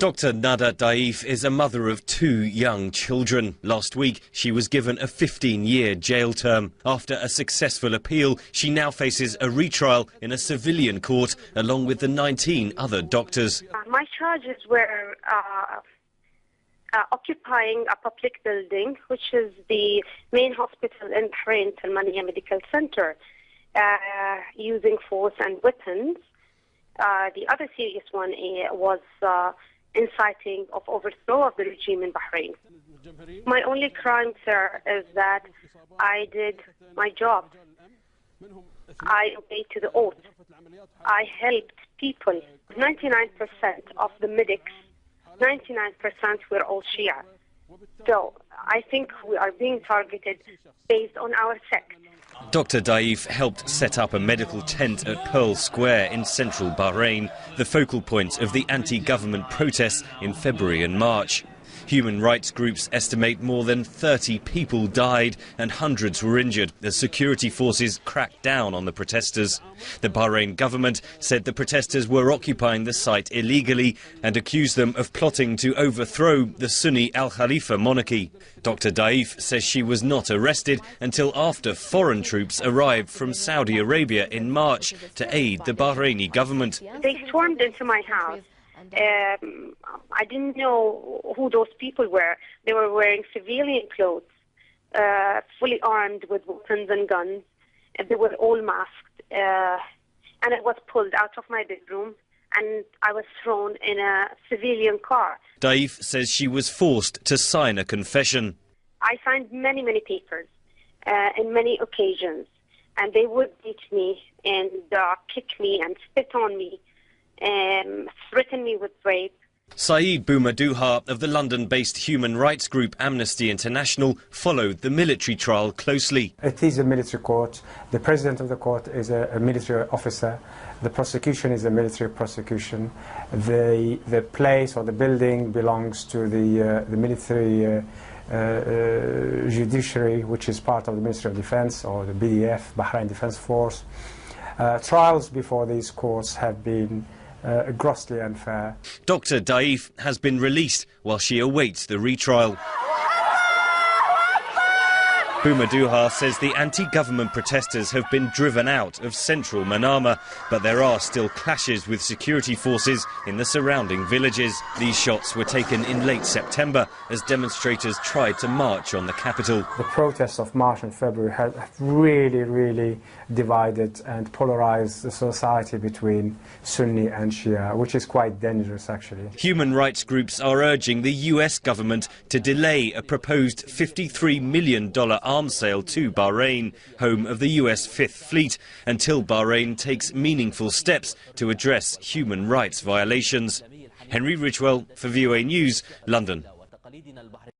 Dr. Nada Daif is a mother of 2 young children. Last week, she was given a 15-year jail term. After a successful appeal, she now faces a retrial in a civilian court, along with the 19 other doctors. My charges were occupying a public building, which is the main hospital in Bحرينية Medical Center, using force and weapons. The other serious one was inciting of overthrow of the regime in Bahrain. My only crime, sir, is that I did my job. I obeyed to the oath. I helped people. 99% of the medics, 99% were all Shia. So I think we are being targeted based on our sect. Dr. Daif helped set up a medical tent at Pearl Square in central Bahrain, the focal point of the anti-government protests in February and March. Human rights groups estimate more than 30 people died and hundreds were injured as security forces cracked down on the protesters. The Bahrain government said the protesters were occupying the site illegally and accused them of plotting to overthrow the Sunni Al Khalifa monarchy. Dr. Daif says she was not arrested until after foreign troops arrived from Saudi Arabia in March to aid the Bahraini government. They stormed into my house. I didn't know who those people were. They were wearing civilian clothes, fully armed with weapons and guns. They were all masked. And I was pulled out of my bedroom and I was thrown in a civilian car. Daif says she was forced to sign a confession. I signed many, many papers in many occasions. And they would beat me and kick me and spit on me. Threaten me with rape. Saeed Boumadouha of the London-based human rights group Amnesty International followed the military trial closely. It is a military court. The president of the court is a military officer. The prosecution is a military prosecution. The place or the building belongs to the military judiciary, which is part of the Ministry of Defense or the BDF, Bahrain Defense Force. Trials before these courts have been grossly unfair. Dr. Daif has been released while she awaits the retrial. Boumadouha says the anti-government protesters have been driven out of central Manama, but there are still clashes with security forces in the surrounding villages. These shots were taken in late September as demonstrators tried to march on the capital. The protests of March and February have really divided and polarized the society between Sunni and Shia, which is quite dangerous actually. Human rights groups are urging the US government to delay a proposed $53 million arms sale to Bahrain, home of the US Fifth Fleet, until Bahrain takes meaningful steps to address human rights violations. Henry Ridgwell for VOA News, London.